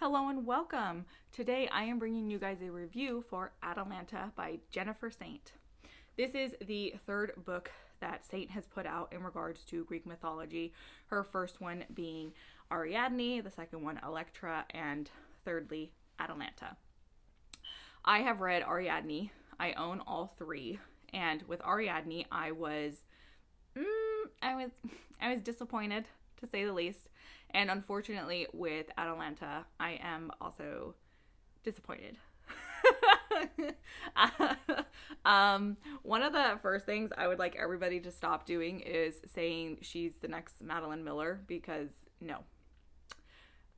Hello and welcome. Today I am bringing you guys a review for Atalanta by Jennifer Saint. This is the third book that Saint has put out in regards to Greek mythology. Her first one being Ariadne, the second one Electra, and thirdly Atalanta. I have read Ariadne. I own all three, and with Ariadne I was disappointed, to say the least. And unfortunately, with Atalanta, I am also disappointed. One of the first things I would like everybody to stop doing is saying she's the next Madeline Miller, because no.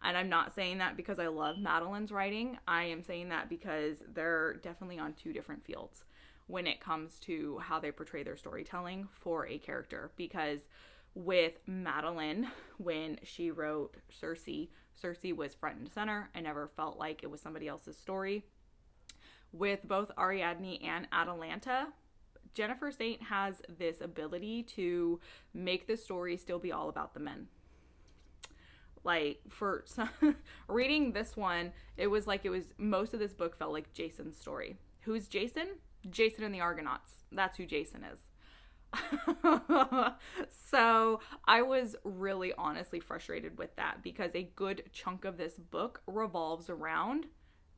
And I'm not saying that because I love Madeline's writing. I am saying that because they're definitely on two different fields when it comes to how they portray their storytelling for a character. Because with Madeline, when she wrote Circe was front and center. I never felt like it was somebody else's story. With both Ariadne and Atalanta, Jennifer Saint has this ability to make the story still be all about the men. Like, for some, reading this one, it was most of this book felt like Jason's story. Who's Jason? Jason and the Argonauts. That's who Jason is. So I was really honestly frustrated with that, because a good chunk of this book revolves around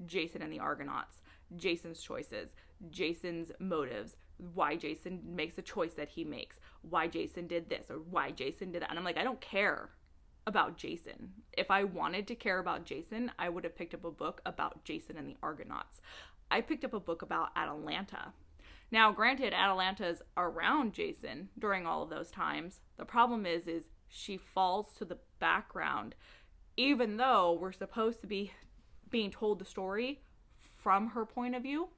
Jason and the Argonauts, Jason's choices, Jason's motives, why Jason makes the choice that he makes, why Jason did this or why Jason did that. And I'm like, I don't care about Jason. If I wanted to care about Jason, I would have picked up a book about Jason and the Argonauts. I picked up a book about Atalanta. Now, granted, Atalanta's around Jason during all of those times. The problem is she falls to the background, even though we're supposed to be being told the story from her point of view.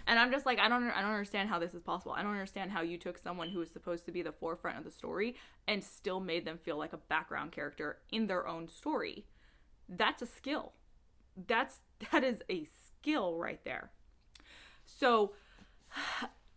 And I'm just like, I don't understand how this is possible. I don't understand how you took someone who was supposed to be the forefront of the story and still made them feel like a background character in their own story. That's a skill. That is a skill right there. So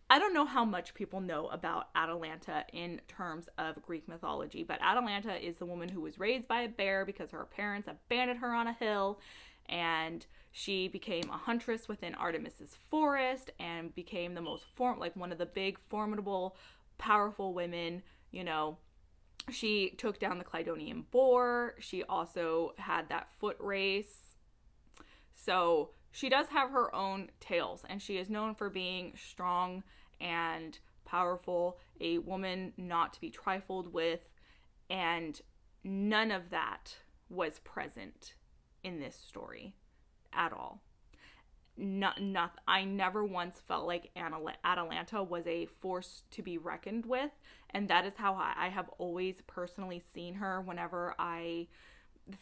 I don't know how much people know about Atalanta in terms of Greek mythology, but Atalanta is the woman who was raised by a bear because her parents abandoned her on a hill, and she became a huntress within Artemis's forest and became the most one of the big, formidable, powerful women. She took down the Clydonian boar. She also had that foot race. So she does have her own tales, and she is known for being strong and powerful, a woman not to be trifled with, and none of that was present in this story at all. I never once felt like Atalanta was a force to be reckoned with, and that is how I have always personally seen her. Whenever I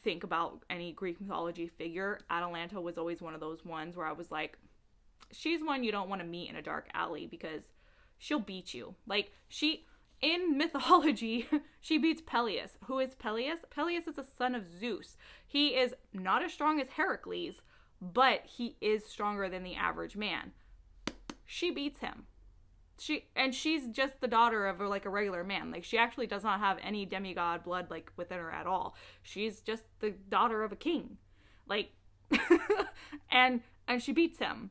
think about any Greek mythology figure, Atalanta was always one of those ones where I was like, she's one you don't want to meet in a dark alley, because she'll beat you. Like, in mythology, she beats Peleus. Who is Peleus? Peleus is a son of Zeus. He is not as strong as Heracles, but he is stronger than the average man. She beats him. She's just the daughter of a regular man. Like, she actually does not have any demigod blood within her at all. She's just the daughter of a king. And she beats him.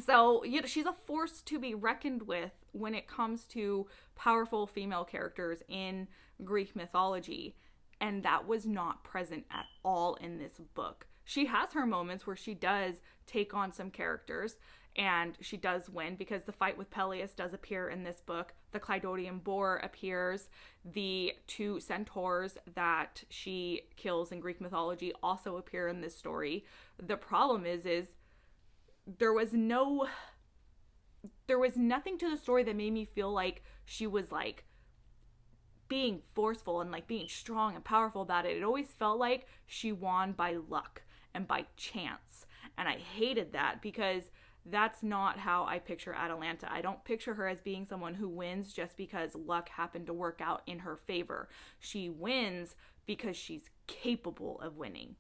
So, she's a force to be reckoned with when it comes to powerful female characters in Greek mythology. And that was not present at all in this book. She has her moments where she does take on some characters, and she does win, because the fight with Peleus does appear in this book. The Clydonian boar appears. The two centaurs that she kills in Greek mythology also appear in this story. The problem is there was nothing to the story that made me feel like she was being forceful and being strong and powerful about it. It always felt like she won by luck and by chance. And I hated that, because that's not how I picture Atalanta. I don't picture her as being someone who wins just because luck happened to work out in her favor. She wins because she's capable of winning.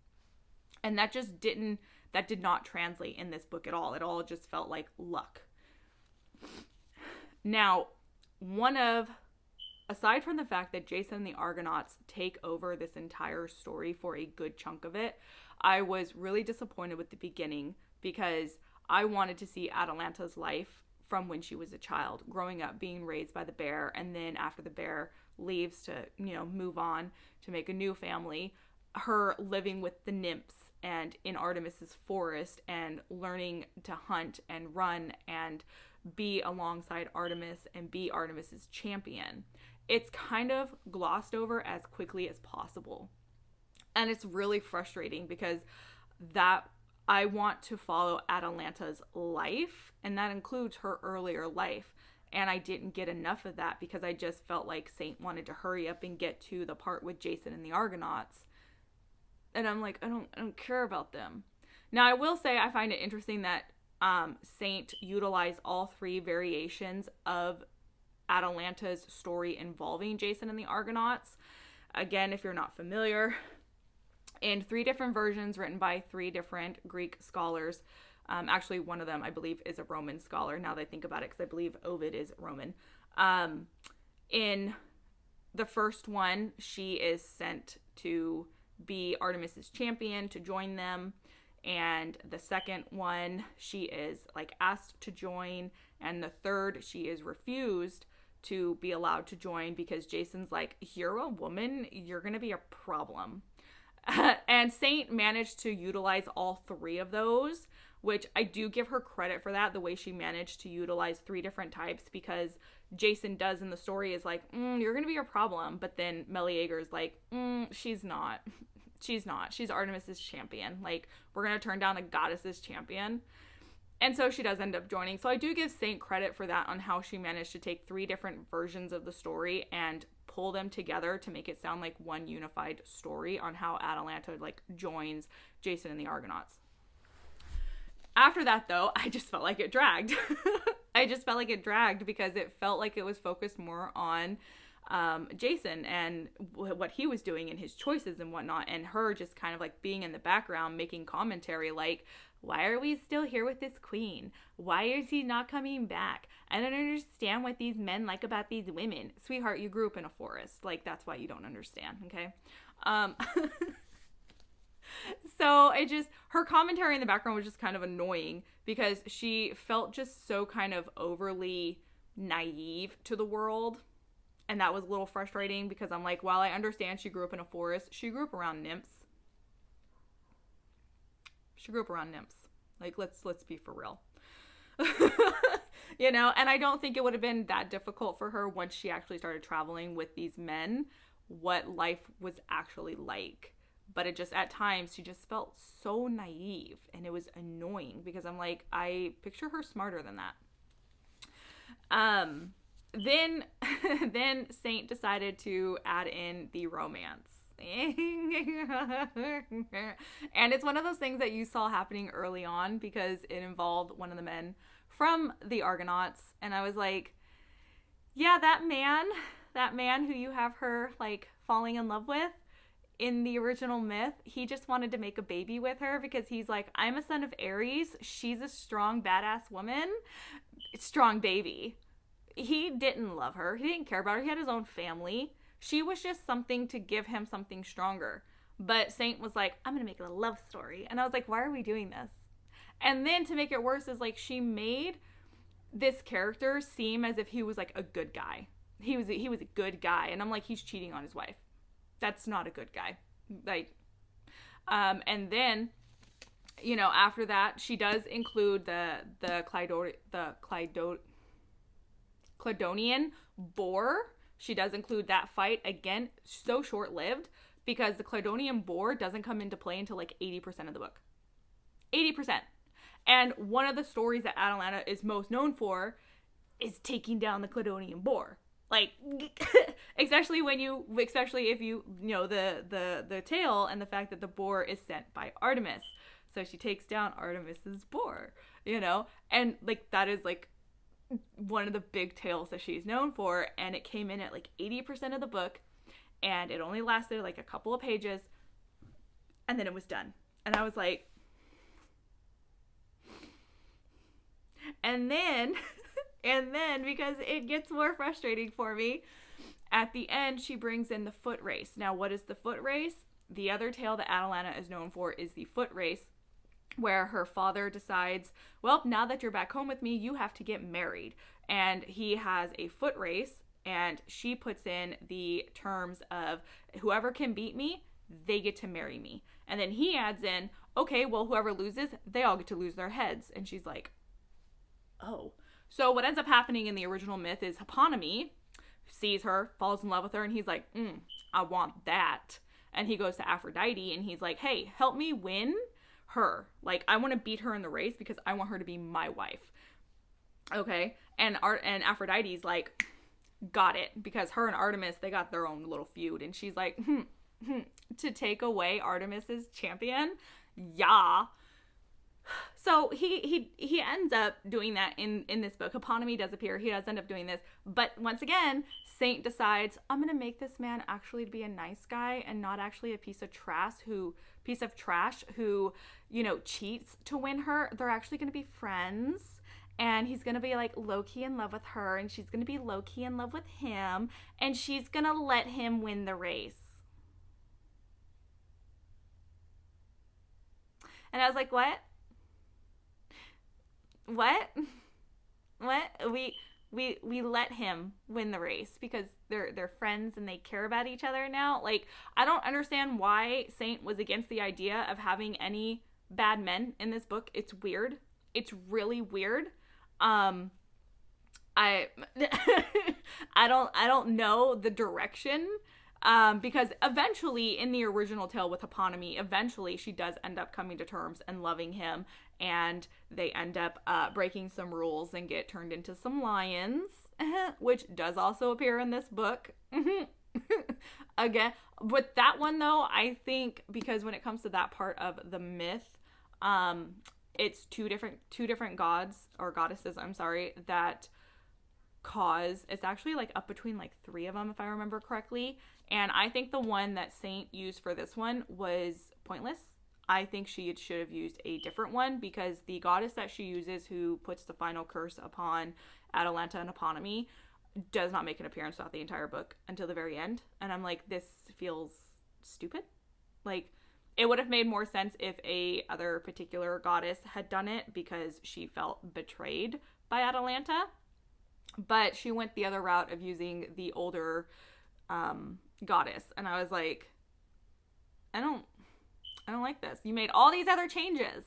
And that did not translate in this book at all. It all just felt like luck. Now, one of aside from the fact that Jason and the Argonauts take over this entire story for a good chunk of it, I was really disappointed with the beginning because I wanted to see Atalanta's life from when she was a child, growing up, being raised by the bear, and then after the bear leaves to, move on to make a new family, her living with the nymphs and in Artemis's forest and learning to hunt and run and be alongside Artemis and be Artemis's champion. It's kind of glossed over as quickly as possible. And it's really frustrating because that I want to follow Atalanta's life, and that includes her earlier life. And I didn't get enough of that because I just felt like Saint wanted to hurry up and get to the part with Jason and the Argonauts. And I'm like, I don't care about them. Now, I will say I find it interesting that Saint utilized all three variations of Atalanta's story involving Jason and the Argonauts. Again, if you're not familiar, in three different versions written by three different Greek scholars. Actually, one of them, I believe, is a Roman scholar, now that I think about it, because I believe Ovid is Roman. In the first one, she is sent to be Artemis's champion, to join them. And the second one, she is asked to join. And the third, she is refused to be allowed to join because Jason's like, you're a woman, you're going to be a problem. And Saint managed to utilize all three of those, which I do give her credit for that, the way she managed to utilize three different types, because Jason does in the story is like, you're going to be a problem. But then Meleager's like, she's not. She's not. She's Artemis's champion. We're going to turn down the goddess's champion. And so she does end up joining. So I do give Saint credit for that on how she managed to take three different versions of the story and pull them together to make it sound like one unified story on how Atalanta joins Jason and the Argonauts. After that, though, I just felt like it dragged. I just felt like it dragged because it felt like it was focused more on Jason and what he was doing and his choices and whatnot, and her just kind of being in the background making commentary why are we still here with this queen? Why is he not coming back? I don't understand what these men like about these women. Sweetheart, you grew up in a forest. That's why you don't understand, okay? So her commentary in the background was just kind of annoying because she felt just so kind of overly naive to the world. And that was a little frustrating because I'm like, while I understand she grew up in a forest, she grew up around nymphs. Let's be for real. And I don't think it would have been that difficult for her once she actually started traveling with these men, what life was actually like. But it just, at times, she just felt so naive, and it was annoying because I'm like, I picture her smarter than that. Then Saint decided to add in the romance. And it's one of those things that you saw happening early on because it involved one of the men from the Argonauts. And I was like, yeah, that man who you have her falling in love with in the original myth, he just wanted to make a baby with her because he's like, I'm a son of Ares. She's a strong, badass woman. Strong baby. He didn't love her. He didn't care about her. He had his own family. She was just something to give him something stronger. But Saint was like, I'm going to make it a love story. And I was like, why are we doing this? And then to make it worse is she made this character seem as if he was a good guy. He was a good guy. And I'm like, he's cheating on his wife. That's not a good guy. And then, after that, she does include the Clydonian boar. She does include that fight. Again, so short-lived because the Clydonian boar doesn't come into play until 80% of the book. 80%. And one of the stories that Atalanta is most known for is taking down the Clydonian boar. Especially if you know the tale and the fact that the boar is sent by Artemis. So she takes down Artemis's boar, and that is one of the big tales that she's known for, and it came in at 80% of the book, and it only lasted a couple of pages, and then it was done. And I was like, and then because it gets more frustrating for me, At the end, she brings in the foot race. Now, what is the foot race? The other tale that Atalanta is known for is the foot race, where her father decides, well, now that you're back home with me, you have to get married. And he has a foot race, and she puts in the terms of whoever can beat me, they get to marry me. And then he adds in, okay, well, whoever loses, they all get to lose their heads. And she's like, oh. So what ends up happening in the original myth is Hipponomy sees her, falls in love with her, and he's like, I want that. And he goes to Aphrodite, and he's like, hey, help me win her. Like, I want to beat her in the race because I want her to be my wife. Okay? And Aphrodite's like, got it. Because her and Artemis, they got their own little feud. And she's like, to take away Artemis's champion? Yeah. So he ends up doing that in this book. Hipponomy does appear. He does end up doing this. But once again, Saint decides, I'm going to make this man actually be a nice guy and not actually a piece of trash who, you know, cheats to win her. They're actually going to be friends. And he's going to be like low-key in love with her. And she's going to be low-key in love with him. And she's going to let him win the race. And I was like, what? We let him win the race because they're friends and they care about each other now. Like, I don't understand why Saint was against the idea of having any bad men in this book. It's weird. It's really weird. I I don't know the direction. Because eventually in the original tale with Hipponomy, eventually she does end up coming to terms and loving him, and they end up breaking some rules and get turned into some lions, which does also appear in this book. Again, with that one though, I think because when it comes to that part of the myth, it's two different gods or goddesses, I'm sorry, that cause, it's actually like up between like 3 of them if I remember correctly, and I think the one that Saint used for this one was pointless. I think she should have used a different one, because the goddess that she uses who puts the final curse upon Atalanta and Hipponomy does not make an appearance throughout the entire book until the very end, and I'm like, this feels stupid. Like, it would have made more sense if a other particular goddess had done it because she felt betrayed by Atalanta. But she went the other route of using the older goddess. And I was like, I don't like this. You made all these other changes.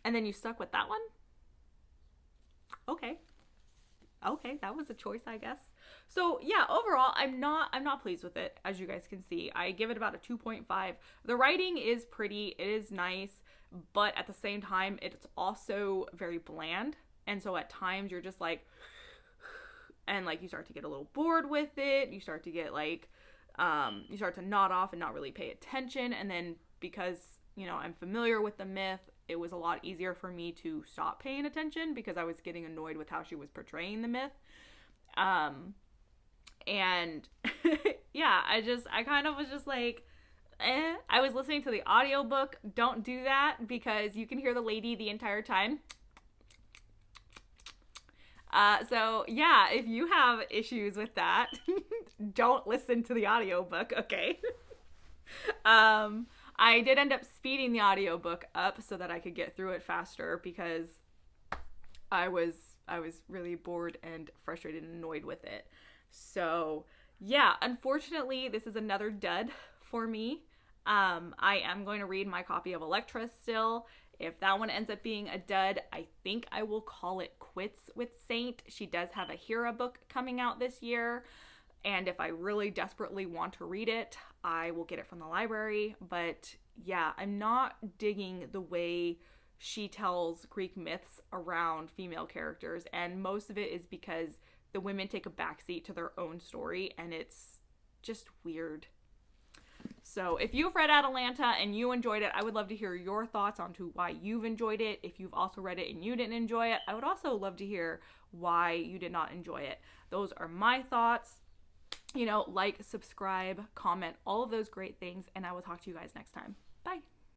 And then you stuck with that one? Okay, that was a choice, I guess. So yeah, overall, I'm not pleased with it, as you guys can see. I give it about a 2.5. The writing is pretty, it is nice, but at the same time, it's also very bland. And so at times you're just like, and like you start to get a little bored with it. You start to get like, you start to nod off and not really pay attention. And then because, you know, I'm familiar with the myth, it was a lot easier for me to stop paying attention because I was getting annoyed with how she was portraying the myth. And yeah, I kind of was just like, I was listening to the audiobook. Don't do that because you can hear the lady the entire time. So yeah, if you have issues with that, don't listen to the audiobook, okay? I did end up speeding the audiobook up so that I could get through it faster because I was really bored and frustrated and annoyed with it. So yeah, unfortunately, this is another dud for me. I am going to read my copy of Electra still. If that one ends up being a dud, I think I will call it quits with Saint. She does have a Hera book coming out this year, and if I really desperately want to read it, I will get it from the library. But yeah, I'm not digging the way she tells Greek myths around female characters, and most of it is because the women take a backseat to their own story, and it's just weird. So if you've read Atalanta and you enjoyed it, I would love to hear your thoughts on to why you've enjoyed it. If you've also read it and you didn't enjoy it, I would also love to hear why you did not enjoy it. Those are my thoughts. You know, like, subscribe, comment, all of those great things, and I will talk to you guys next time.